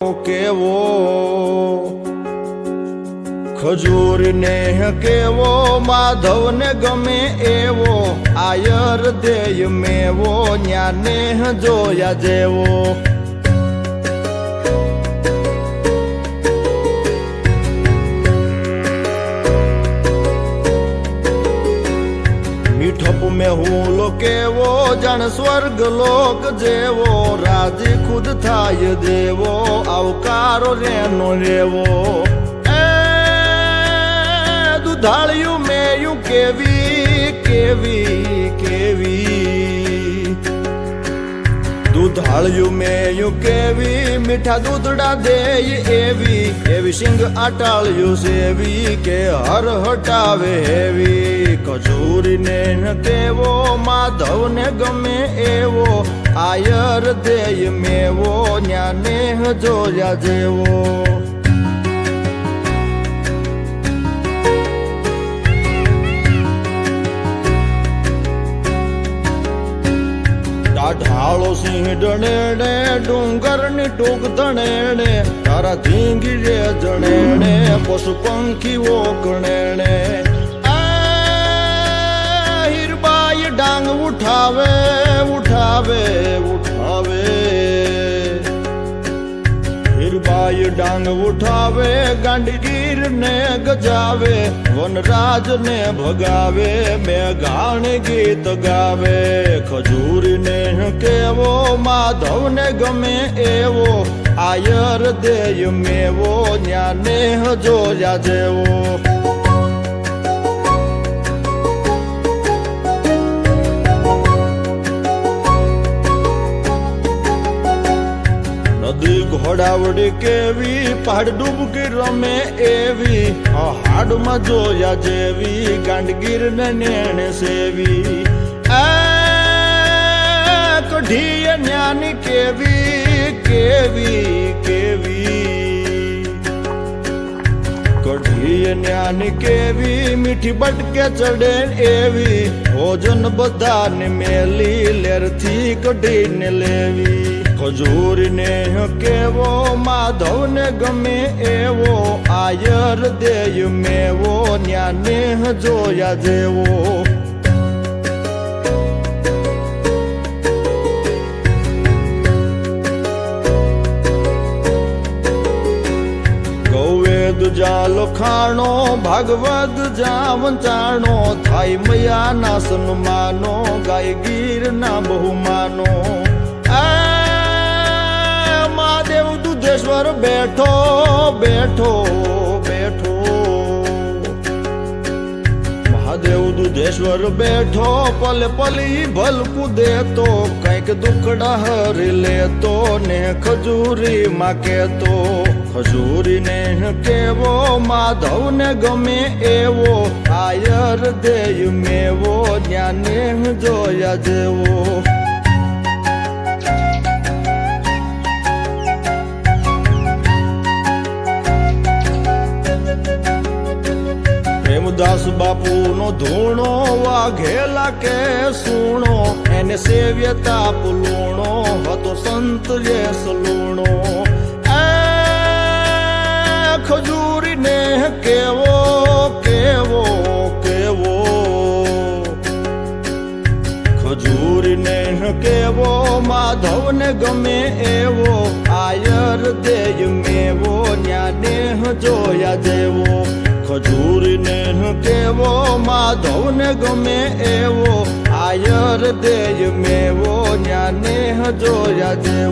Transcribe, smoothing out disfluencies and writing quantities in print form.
કેવો ખજૂર ને કેવો માધવ ને ગમે એવો આયર દેય મેવો ન્યાને જોયા જેવો મીઠપ में हुलो केवो जन स्वर्ग लोक जेवो राजी खुद थाय देवो अवकारो रेनो रेवो दुधाळियों में यूं केवी केवी केवी दुधाळियों में यूं केवी मीठा दूधड़ा दे एवी एवी सिंग अटाळियों सेवी के हर हटावे हेवी खजूरी ने केवो माधव ने गमे एवो आयर देय मेवो न्याने जोया जेवो ढालो सिंह डणेणे डूंगर नी टूक धणेणे तारा धींगी रे जणेणे पशु पंखी वो गणेणे हिरबाई डांग उठावे उठावे उठावे हिरबाई डांग उठावे गांडीगीर ने गजावे वनराज ने भगावे मेघाण गीत गावे खजूरी ने केवो माधव ने गमे एवो आयर देय मेवो न्याने जोया जेवो नदी घोड़ावड़ी केवी पहाड़ डूबकी रमे एवी हाड़ में जोया जेवी गांडगीर ने नेण सेवी कढ़िया न्यानी केवी केवी केवी कढ़िया न्यानी केवी मीठी बटके चढ़े एवी भोजन बधा ने मेली लेर थी कढ़ी ने लेवी खजूरी ने केवो माधव ने गमे एवो आयर देय मेवो न्याने जोया जेवो गौवेद जालो खाणो भागवत जावंचाणो थाई मया ना सन्मानो गाय गीर ना बहुमानो महादेव दुधेश्वर बैठो बैठो बैठो महादेव दुधेश्वर बैठो पल पली भलकू दे तो कैक दुखड़ा हर ले तो ने खजूरी माके तो खजूरी ने केवो माधव ने गमे एवो आयर देय मेवो न्याने जोया जेवो दास बापू नो धूणो वाघेला के सूणो एने सेव्यता पुलूणो हतो संत ये सलूणो खजूरी ने केवो केवो केवो खजूरी ने केवो माधव ने गमे एवो आयर देय मेवो न्याने जोया जेवो खजूरी ने केवो माधव ने गमे एवो आयर देय मेवो न्याने जोया जेवो।